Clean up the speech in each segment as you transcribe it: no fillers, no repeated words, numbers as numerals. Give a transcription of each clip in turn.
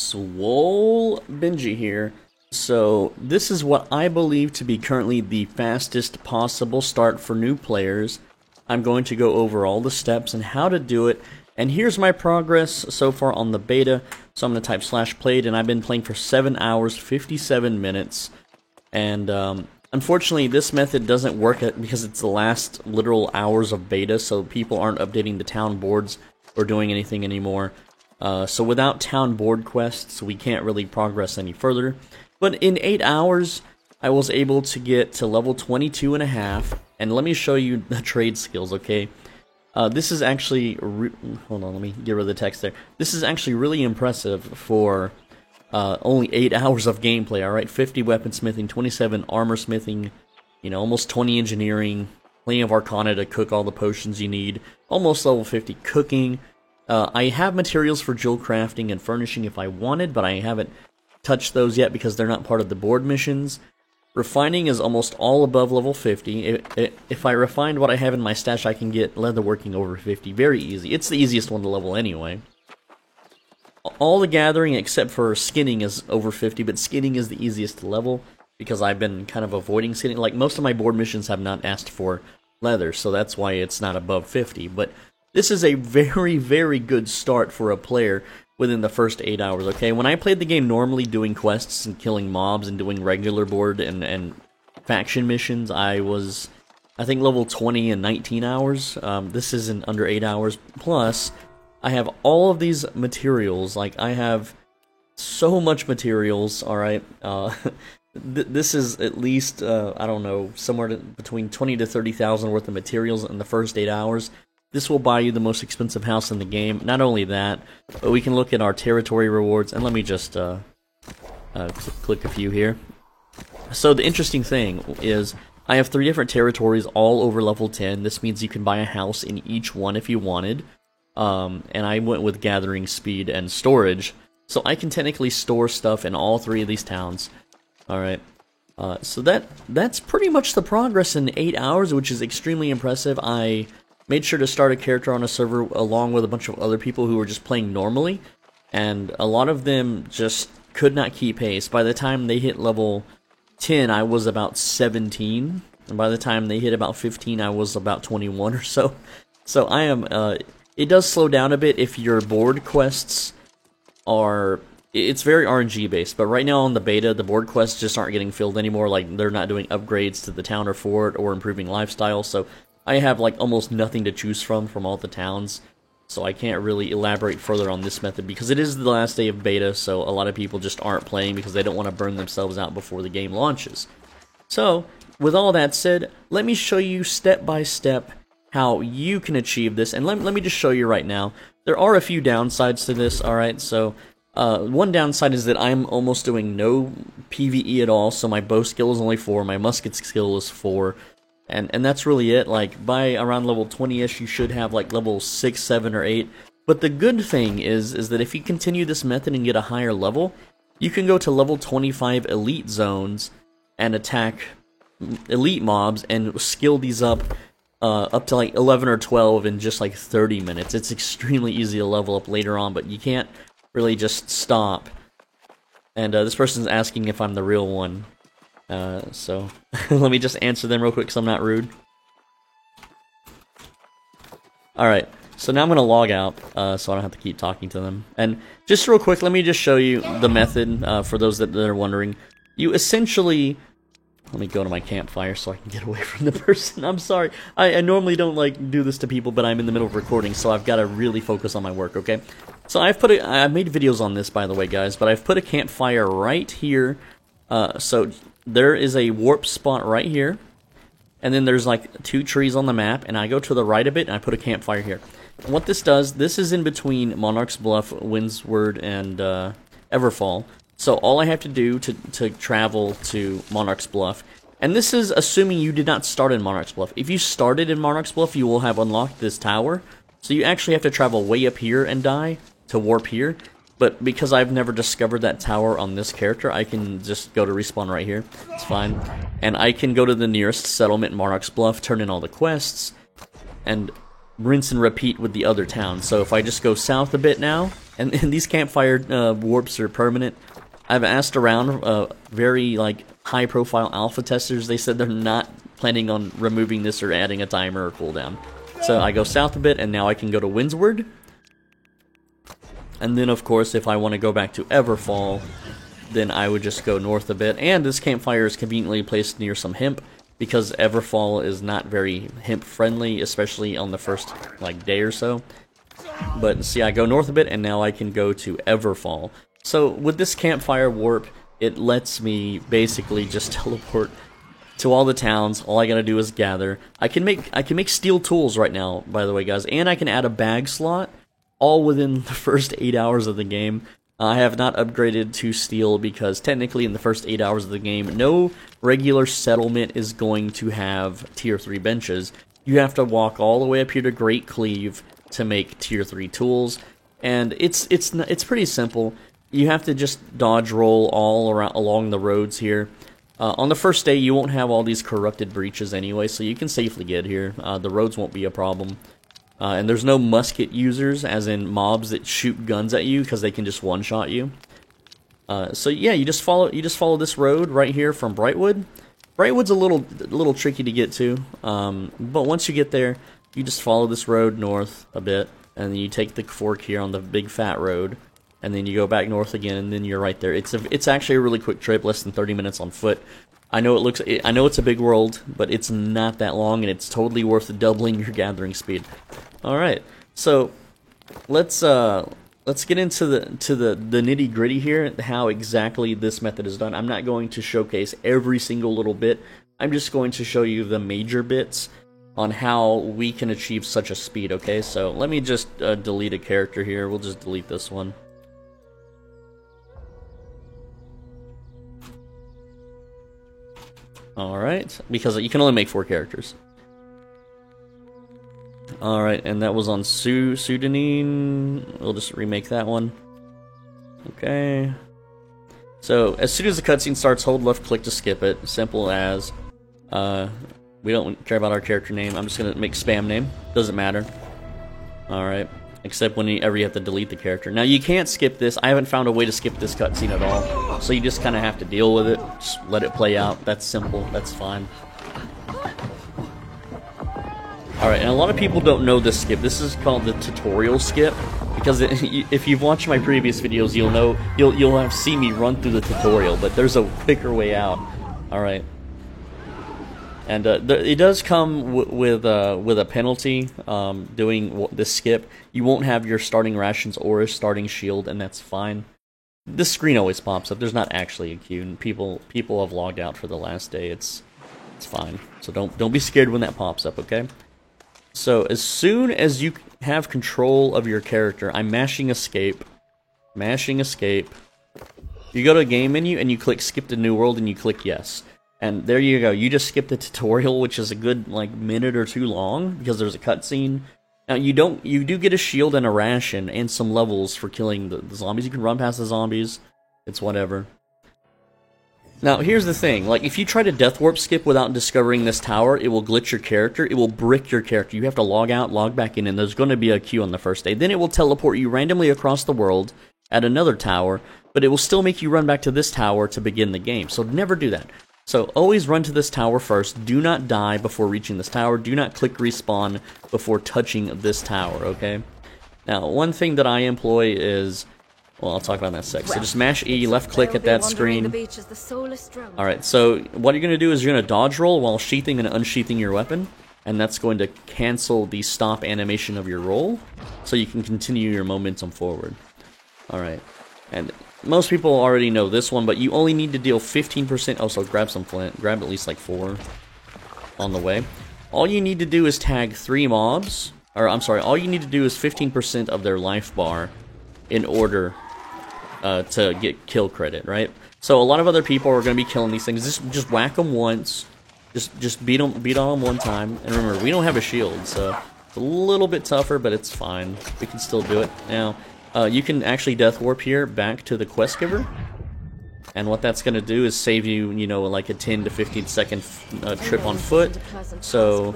Swole Benji here. So this is what I believe to be currently the fastest possible start for new players. I'm going to go over all the steps and how to do it, and here's my progress so far on the beta. So I'm going to type /played, and I've been playing for 7 hours 57 minutes, and unfortunately this method doesn't work because it's the last literal hours of beta, so people aren't updating the town boards or doing anything anymore. So without town board quests, we can't really progress any further. But in 8 hours, I was able to get to level 22.5, and let me show you the trade skills, okay? This is actually, hold on, let me get rid of the text there. This is actually really impressive for only 8 hours of gameplay, alright? 50 weaponsmithing, 27 armor smithing, you know, almost 20 engineering, plenty of arcana to cook all the potions you need, almost level 50 cooking. I have materials for jewel crafting and furnishing if I wanted, but I haven't touched those yet because they're not part of the board missions. Refining is almost all above level 50. If I refined what I have in my stash, I can get leatherworking over 50. Very easy. It's the easiest one to level anyway. All the gathering except for skinning is over 50, but skinning is the easiest to level because I've been kind of avoiding skinning. Like, most of my board missions have not asked for leather, so that's why it's not above 50. But this is a very, very good start for a player within the first 8 hours, okay? When I played the game normally doing quests and killing mobs and doing regular board and faction missions, I was, I think, level 20 in 19 hours. This is in under 8 hours. Plus, I have all of these materials. Like, I have so much materials, alright? This is at least, I don't know, somewhere between 20 to 30,000 worth of materials in the first 8 hours. This will buy you the most expensive house in the game. Not only that, but we can look at our territory rewards, and let me just click a few here. So the interesting thing is, I have 3 different territories all over level 10. This means you can buy a house in each one if you wanted. And I went with gathering speed and storage, so I can technically store stuff in all 3 of these towns. Alright, so that's pretty much the progress in 8 hours, which is extremely impressive. I made sure to start a character on a server along with a bunch of other people who were just playing normally, and a lot of them just could not keep pace. By the time they hit level 10, I was about 17, and by the time they hit about 15, I was about 21 or so. So I am, it does slow down a bit if your board quests are, it's very RNG based, but right now on the beta, the board quests just aren't getting filled anymore. Like, they're not doing upgrades to the town or fort or improving lifestyle, so I have like almost nothing to choose from all the towns, so I can't really elaborate further on this method because it is the last day of beta, so a lot of people just aren't playing because they don't want to burn themselves out before the game launches. So, with all that said, let me show you step by step how you can achieve this, and let me just show you right now. There are a few downsides to this, alright, so one downside is that I'm almost doing no PvE at all, so my bow skill is only 4, my musket skill is 4, and that's really it. Like, by around level 20-ish, you should have like level 6, 7, or 8. But the good thing is that if you continue this method and get a higher level, you can go to level 25 elite zones and attack elite mobs and skill these up to like 11 or 12 in just like 30 minutes. It's extremely easy to level up later on, but you can't really just stop. And this person's asking if I'm the real one. So let me just answer them real quick because I'm not rude. Alright, so now I'm going to log out so I don't have to keep talking to them. And just real quick, let me just show you the method for those that are wondering. You essentially, let me go to my campfire so I can get away from the person. I'm sorry, I normally don't like do this to people, but I'm in the middle of recording, so I've got to really focus on my work, okay? So I've made videos on this, by the way, guys, but I've put a campfire right here. So there is a warp spot right here, and then there's like 2 trees on the map, and I go to the right of it, and I put a campfire here. And what this does, this is in between Monarch's Bluff, Windsward, and Everfall. So all I have to do to travel to Monarch's Bluff, and this is assuming you did not start in Monarch's Bluff. If you started in Monarch's Bluff, you will have unlocked this tower, so you actually have to travel way up here and die to warp here. But because I've never discovered that tower on this character, I can just go to respawn right here. It's fine. And I can go to the nearest settlement in Monarch's Bluff, turn in all the quests, and rinse and repeat with the other towns. So if I just go south a bit now, and these campfire warps are permanent. I've asked around very like high-profile alpha testers. They said they're not planning on removing this or adding a timer or cooldown. So I go south a bit, and now I can go to Windsward. And then, of course, if I want to go back to Everfall, then I would just go north a bit. And this campfire is conveniently placed near some hemp, because Everfall is not very hemp-friendly, especially on the first like day or so. But see, I go north a bit, and now I can go to Everfall. So with this campfire warp, it lets me basically just teleport to all the towns. All I gotta do is gather. I can make steel tools right now, by the way, guys, and I can add a bag slot, all within the first 8 hours of the game. I have not upgraded to steel because technically in the first 8 hours of the game, no regular settlement is going to have tier 3 benches. You have to walk all the way up here to Great Cleave to make tier 3 tools, and it's pretty simple. You have to just dodge roll all around along the roads here. On the first day, you won't have all these corrupted breaches anyway, so you can safely get here. The roads won't be a problem. And there's no musket users, as in mobs that shoot guns at you, because they can just one-shot you. So yeah, you just follow this road right here from Brightwood. Brightwood's a little tricky to get to, but once you get there, you just follow this road north a bit, and then you take the fork here on the big fat road, and then you go back north again, and then you're right there. It's actually a really quick trip, less than 30 minutes on foot. I know it's a big world, but it's not that long, and it's totally worth doubling your gathering speed. All right, so let's get into the nitty gritty here, how exactly this method is done. I'm not going to showcase every single little bit. I'm just going to show you the major bits on how we can achieve such a speed. Okay, so let me just delete a character here. We'll just delete this one. Alright, because you can only make 4 characters. Alright, and that was on Sudanine. We'll just remake that one. Okay. So, as soon as the cutscene starts, hold left click to skip it. Simple as. We don't care about our character name. I'm just gonna make spam name. Doesn't matter. Alright. Except whenever you have to delete the character. Now, you can't skip this. I haven't found a way to skip this cutscene at all. So you just kind of have to deal with it. Just let it play out. That's simple. That's fine. Alright, and a lot of people don't know this skip. This is called the tutorial skip. Because if you've watched my previous videos, you'll know, you'll have seen me run through the tutorial. But there's a quicker way out. Alright. And it does come with a penalty doing this skip. You won't have your starting rations or a starting shield, and that's fine. This screen always pops up. There's not actually a queue, and people have logged out for the last day. It's fine. So don't be scared when that pops up, okay? So as soon as you have control of your character, I'm mashing escape. Mashing escape. You go to game menu and you click skip to new world and you click yes. And there you go. You just skipped the tutorial, which is a good like minute or two long because there's a cutscene. Now you do get a shield and a ration and some levels for killing the zombies. You can run past the zombies. It's whatever. Now here's the thing. Like if you try to death warp skip without discovering this tower, it will glitch your character. It will brick your character. You have to log out, log back in, and there's going to be a queue on the first day. Then it will teleport you randomly across the world at another tower, but it will still make you run back to this tower to begin the game. So never do that. So always run to this tower first. Do not die before reaching this tower. Do not click respawn before touching this tower, okay? Now, one thing that I employ is... Well, I'll talk about that in a sec. So just mash E, left click at that screen. Alright, so what you're going to do is you're going to dodge roll while sheathing and unsheathing your weapon. And that's going to cancel the stop animation of your roll. So you can continue your momentum forward. Alright, and... most people already know this one, but you only need to deal 15%. Also, grab some flint. Grab at least like 4 on the way. All you need to do is tag 3 mobs. Or, I'm sorry, all you need to do is 15% of their life bar in order to get kill credit, right? So a lot of other people are going to be killing these things. Just whack them once. Just beat on them one time. And remember, we don't have a shield, so it's a little bit tougher, but it's fine. We can still do it. Now... you can actually death warp here back to the quest giver. And what that's going to do is save you, you know, like a 10 to 15 second trip on foot. So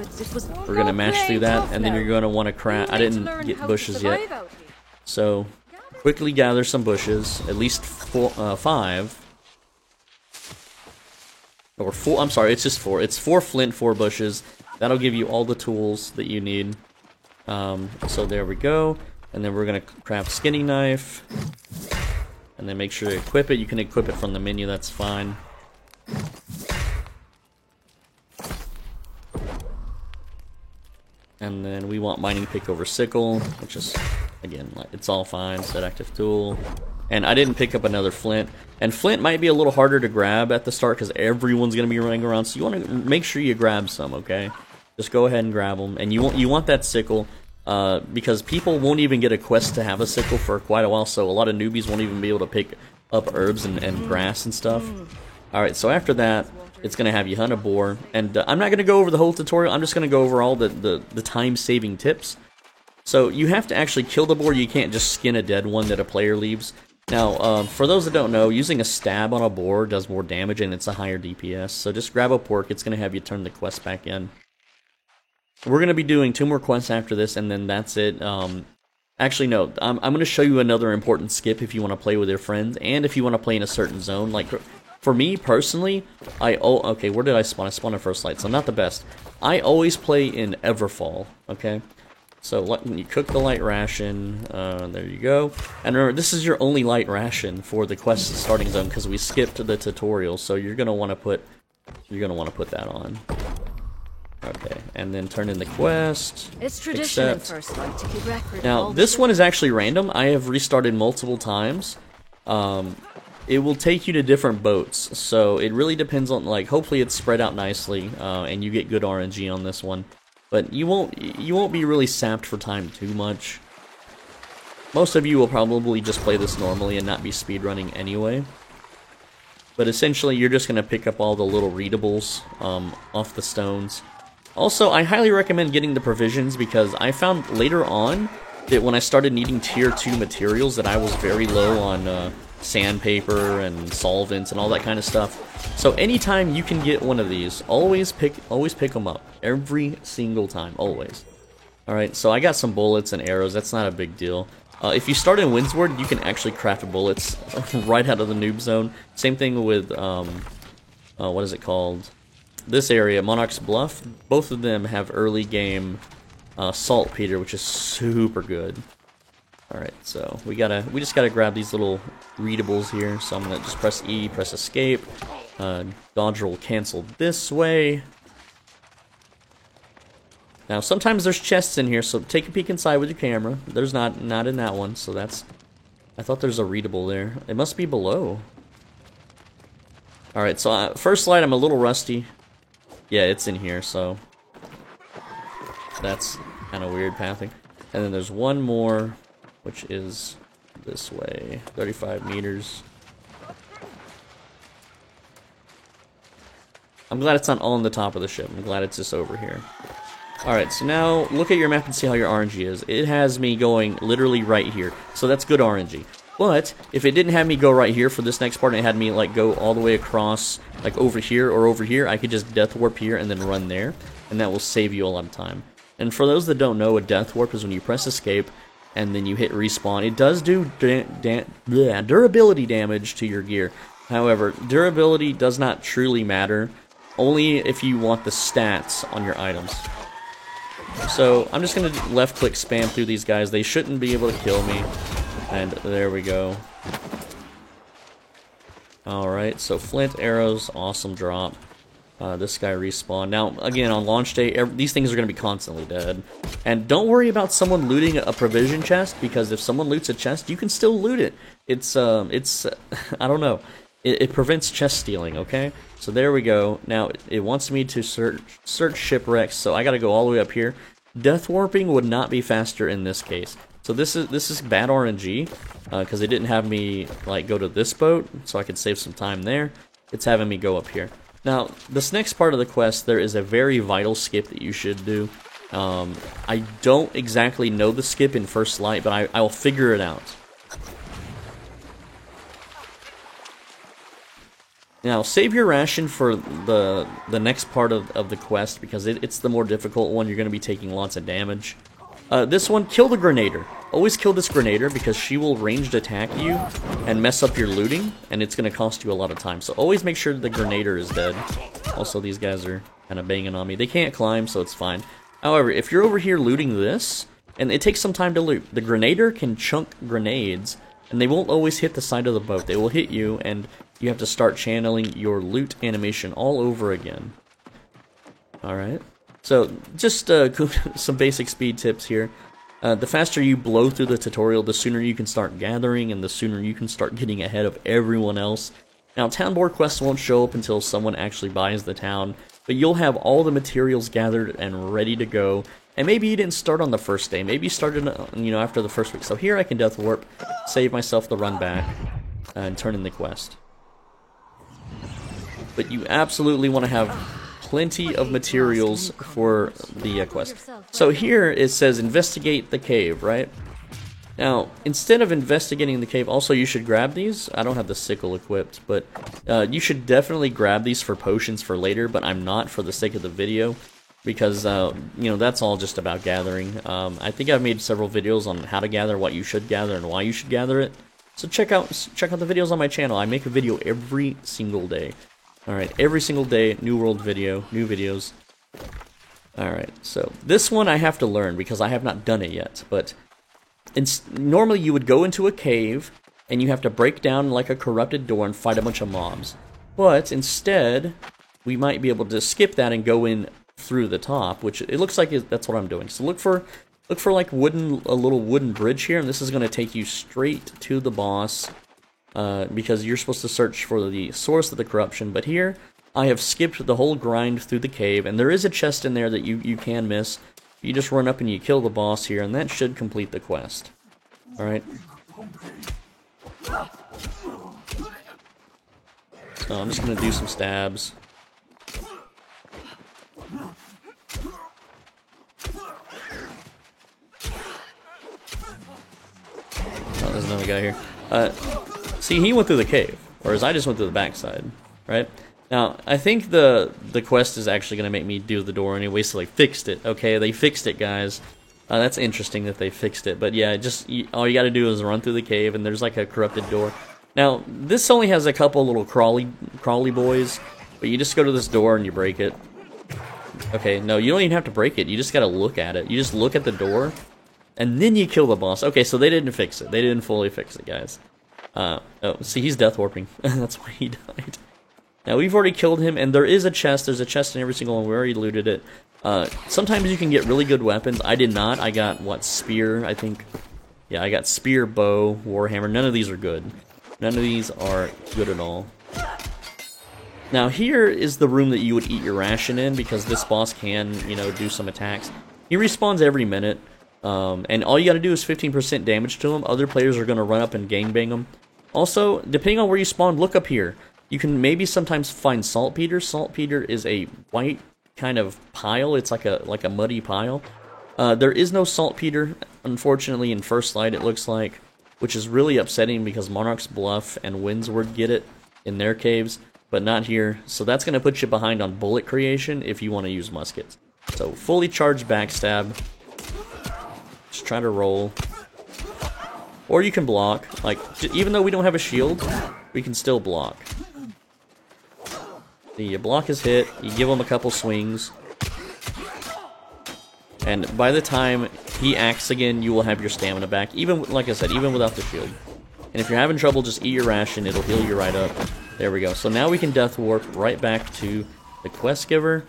we're going to mash through that, and then you're going to want to craft. I didn't get bushes yet. So quickly gather some bushes, at least 5. Or 4, I'm sorry, it's just 4. It's 4 flint, 4 bushes. That'll give you all the tools that you need. So there we go. And then we're going to craft skinning knife. And then make sure to equip it. You can equip it from the menu, that's fine. And then we want mining pick over sickle, which is, again, it's all fine. Set active tool. And I didn't pick up another flint. And flint might be a little harder to grab at the start because everyone's going to be running around. So you want to make sure you grab some, okay? Just go ahead and grab them. And you want that sickle. Because people won't even get a quest to have a sickle for quite a while, so a lot of newbies won't even be able to pick up herbs and grass and stuff. Alright, so after that, it's going to have you hunt a boar, and I'm not going to go over the whole tutorial, I'm just going to go over all the time-saving tips. So you have to actually kill the boar, you can't just skin a dead one that a player leaves. Now, for those that don't know, using a stab on a boar does more damage and it's a higher DPS, so just grab a pork, it's going to have you turn the quest back in. We're going to be doing 2 more quests after this, and then that's it. Actually, no. I'm going to show you another important skip if you want to play with your friends, and if you want to play in a certain zone. Like, for me, personally, okay, where did I spawn? I spawned in First Light, so not the best. I always play in Everfall, okay? So, when you cook the light ration, there you go. And remember, this is your only light ration for the quest starting zone, because we skipped the tutorial, so you're going to want to put that on. Okay, and then turn in the quest. It's tradition in First Light to keep record. Now, this one is actually random. I have restarted multiple times. It will take you to different boats, so it really depends on, like, hopefully it's spread out nicely, and you get good RNG on this one. But you won't be really sapped for time too much. Most of you will probably just play this normally and not be speedrunning anyway. But essentially, you're just going to pick up all the little readables off the stones. Also, I highly recommend getting the provisions because I found later on that when I started needing tier 2 materials that I was very low on sandpaper and solvents and all that kind of stuff. So anytime you can get one of these, always pick them up. Every single time, always. Alright, so I got some bullets and arrows, that's not a big deal. If you start in Windsward, you can actually craft bullets right out of the noob zone. Same thing with, what is it called? This area, Monarch's Bluff. Both of them have early game saltpeter, which is super good. Alright, so we just gotta grab these little readables here. So I'm gonna just press E, press escape. Dodger will cancel this way. Now sometimes there's chests in here, so take a peek inside with your camera. There's not in that one, so that's... I thought there's a readable there. It must be below. Alright, so First Light, I'm a little rusty. Yeah, it's in here, so that's kind of weird pathing. And then there's one more, which is this way, 35 meters. I'm glad it's not all on the top of the ship. I'm glad it's just over here. Alright, so now look at your map and see how your RNG is. It has me going literally right here, so that's good RNG. But if it didn't have me go right here for this next part and it had me like go all the way across like over here or over here, I could just death warp here and then run there, and that will save you a lot of time. And for those that don't know, a death warp is when you press escape and then you hit respawn. It does do durability damage to your gear. However, durability does not truly matter, only if you want the stats on your items. So I'm just going to left click spam through these guys. They shouldn't be able to kill me. And there we go. Alright, so flint, arrows, awesome drop. This guy respawned. Now, again, on launch day, these things are going to be constantly dead. And don't worry about someone looting a provision chest, because if someone loots a chest, you can still loot it. It's I don't know. It prevents chest stealing, okay? So there we go. Now, it wants me to search shipwrecks, so I gotta go all the way up here. Death warping would not be faster in this case. So this is bad RNG, because it didn't have me like go to this boat, so I could save some time there. It's having me go up here. Now, this next part of the quest, there is a very vital skip that you should do. I don't exactly know the skip in First Light, but I'll figure it out. Now, save your ration for the next part of the quest, because it's the more difficult one. You're going to be taking lots of damage. This one, kill the Grenader. Always kill this Grenader, because she will ranged attack you and mess up your looting, and it's going to cost you a lot of time. So always make sure the Grenader is dead. Also, these guys are kind of banging on me. They can't climb, so it's fine. However, if you're over here looting this, and it takes some time to loot, the Grenader can chunk grenades, and they won't always hit the side of the boat. They will hit you, and you have to start channeling your loot animation all over again. Alright. So, just some basic speed tips here. The faster you blow through the tutorial, the sooner you can start gathering, and the sooner you can start getting ahead of everyone else. Now, town board quests won't show up until someone actually buys the town, but you'll have all the materials gathered and ready to go. And maybe you didn't start on the first day. Maybe you started, after the first week. So here I can Death Warp, save myself the run back, and turn in the quest. But you absolutely want to have plenty of materials for the quest. So here it says investigate the cave, right? Now, instead of investigating the cave, also you should grab these. I don't have the sickle equipped, but you should definitely grab these for potions for later, but I'm not for the sake of the video. Because, that's all just about gathering. I think I've made several videos on how to gather, what you should gather, and why you should gather it. So check out the videos on my channel. I make a video every single day. Alright, every single day, new world video, new videos. Alright, so this one I have to learn because I have not done it yet. But normally you would go into a cave, and you have to break down like a corrupted door and fight a bunch of mobs. But instead, we might be able to skip that and go in through the top, which it looks like that's what I'm doing. So look for like a little wooden bridge here, and this is going to take you straight to the boss, because you're supposed to search for the source of the corruption. But here I have skipped the whole grind through the cave, and there is a chest in there that you can miss. You just run up and you kill the boss here, and that should complete the quest. All right. So I'm just going to do some stabs. Oh, there's another guy here. See, he went through the cave, whereas I just went through the backside, right? Now, I think the quest is actually going to make me do the door anyway, so they fixed it. Okay, they fixed it, guys. That's interesting that they fixed it, but yeah, all you got to do is run through the cave, and there's like a corrupted door. Now, this only has a couple little crawly boys, but you just go to this door and you break it. Okay, no, you don't even have to break it. You just gotta look at it. You just look at the door, and then you kill the boss. Okay, so they didn't fix it. They didn't fully fix it, guys. Oh, see, he's death warping. That's why he died. Now, we've already killed him, and there is a chest. There's a chest in every single one. We already looted it. Sometimes you can get really good weapons. I did not. I got, what, spear, I think? Yeah, I got spear, bow, warhammer. None of these are good. None of these are good at all. Now, here is the room that you would eat your ration in, because this boss can, do some attacks. He respawns every minute, and all you gotta do is 15% damage to him. Other players are gonna run up and gangbang him. Also, depending on where you spawn, look up here. You can maybe sometimes find saltpeter. Saltpeter is a white kind of pile. It's like a muddy pile. There is no saltpeter, unfortunately, in First Light, it looks like, which is really upsetting because Monarch's Bluff and Windsward get it in their caves, but not here. So that's going to put you behind on bullet creation if you want to use muskets. So fully charged backstab. Just try to roll. Or you can block. Like, even though we don't have a shield, we can still block. The block is hit, you give him a couple swings, and by the time he acts again, you will have your stamina back, even, like I said, even without the shield. And if you're having trouble, just eat your ration, it'll heal you right up. There we go. So now we can death warp right back to the quest giver.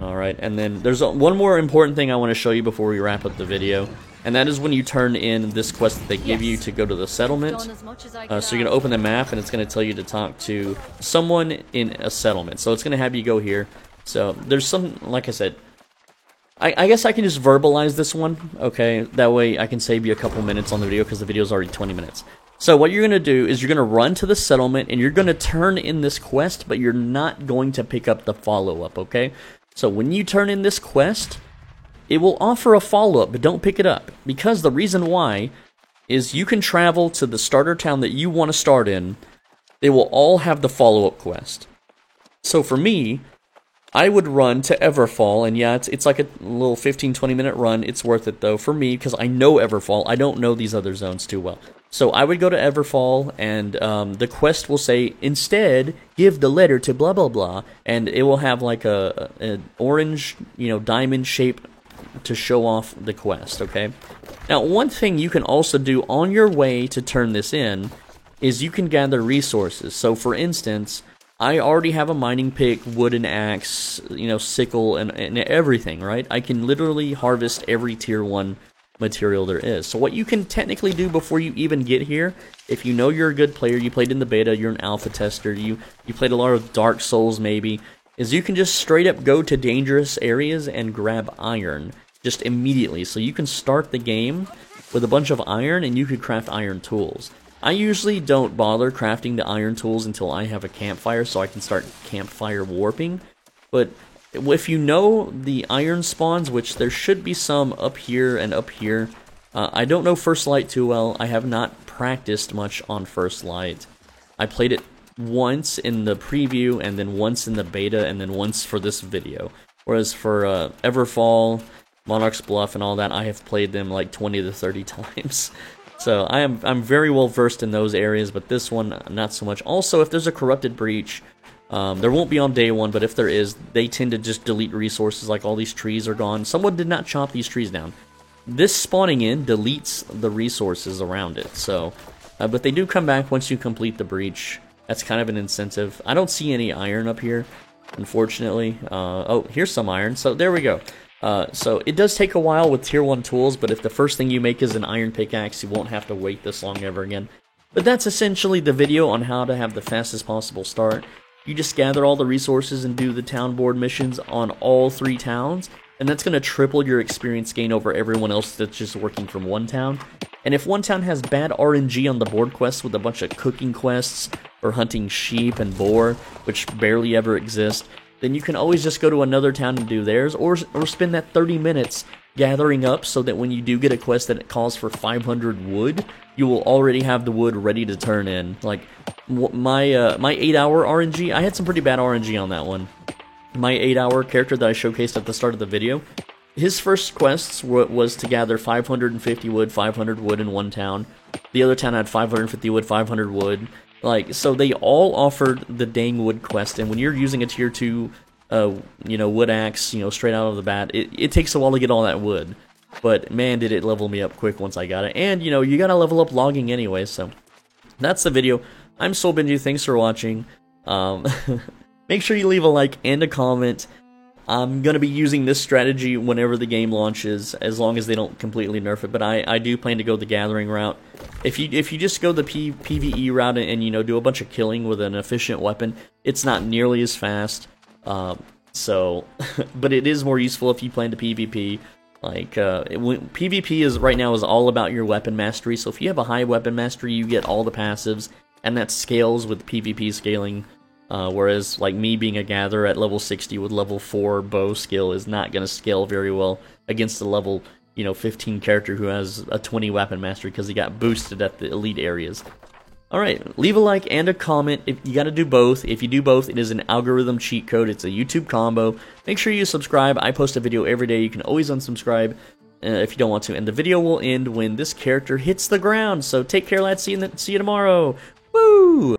Alright, and then there's one more important thing I want to show you before we wrap up the video. And that is when you turn in this quest that they give you to go to the settlement. So you're going to open the map, and it's going to tell you to talk to someone in a settlement. So it's going to have you go here. So there's some, like I said, I guess I can just verbalize this one, okay? That way I can save you a couple minutes on the video because the video's already 20 minutes. So what you're going to do is you're going to run to the settlement, and you're going to turn in this quest, but you're not going to pick up the follow-up, okay? So when you turn in this quest, it will offer a follow-up, but don't pick it up. Because the reason why is you can travel to the starter town that you want to start in, they will all have the follow-up quest. So for me, I would run to Everfall, and yeah, it's like a little 15-20 minute run. It's worth it though for me because I know Everfall. I don't know these other zones too well. So I would go to Everfall, and the quest will say, instead, give the letter to blah blah blah, and it will have like an orange, diamond shape to show off the quest, okay? Now, one thing you can also do on your way to turn this in is you can gather resources. So for instance, I already have a mining pick, wooden axe, sickle, and everything, right? I can literally harvest every tier 1 material there is. So what you can technically do before you even get here, if you know you're a good player, you played in the beta, you're an alpha tester, you played a lot of Dark Souls maybe, is you can just straight up go to dangerous areas and grab iron just immediately. So you can start the game with a bunch of iron and you could craft iron tools. I usually don't bother crafting the iron tools until I have a campfire so I can start campfire warping, but if you know the iron spawns, which there should be some up here and up here, I don't know First Light too well. I have not practiced much on First Light. I played it once in the preview, and then once in the beta, and then once for this video. Whereas for Everfall, Monarch's Bluff, and all that, I have played them like 20 to 30 times. So I'm very well versed in those areas, but this one, not so much. Also, if there's a corrupted breach, there won't be on day 1, but if there is, they tend to just delete resources, like all these trees are gone. Someone did not chop these trees down. This spawning in deletes the resources around it, so... but they do come back once you complete the breach. That's kind of an incentive. I don't see any iron up here, unfortunately. Oh, here's some iron, so there we go. So it does take a while with tier 1 tools, but if the first thing you make is an iron pickaxe, you won't have to wait this long ever again. But that's essentially the video on how to have the fastest possible start. You just gather all the resources and do the town board missions on all 3 towns, and that's going to triple your experience gain over everyone else that's just working from one town. And if one town has bad RNG on the board quests with a bunch of cooking quests or hunting sheep and boar, which barely ever exist, then you can always just go to another town and do theirs, or spend that 30 minutes gathering up so that when you do get a quest that it calls for 500 wood, you will already have the wood ready to turn in. Like, my 8-hour RNG, I had some pretty bad RNG on that one. My 8-hour character that I showcased at the start of the video, his first quests was to gather 550 wood, 500 wood in one town. The other town had 550 wood, 500 wood. Like, so they all offered the dang wood quest, and when you're using a tier 2, wood axe, straight out of the bat, it takes a while to get all that wood. But, man, did it level me up quick once I got it. And, you gotta level up logging anyway, so... That's the video. I'm SoulBenji, thanks for watching. Make sure you leave a like and a comment. I'm gonna be using this strategy whenever the game launches, as long as they don't completely nerf it, but I do plan to go the gathering route. If you just go the PvE route and do a bunch of killing with an efficient weapon, it's not nearly as fast. But it is more useful if you plan to PvP. Like, PvP right now is all about your weapon mastery, so if you have a high weapon mastery, you get all the passives, and that scales with PvP scaling, whereas, like, me being a gatherer at level 60 with level 4 bow skill is not going to scale very well against the level, 15 character who has a 20 weapon mastery because he got boosted at the elite areas. Alright, leave a like and a comment. If you gotta do both. If you do both, it is an algorithm cheat code. It's a YouTube combo. Make sure you subscribe. I post a video every day. You can always unsubscribe if you don't want to. And the video will end when this character hits the ground. So take care, lads. See you tomorrow. Woo!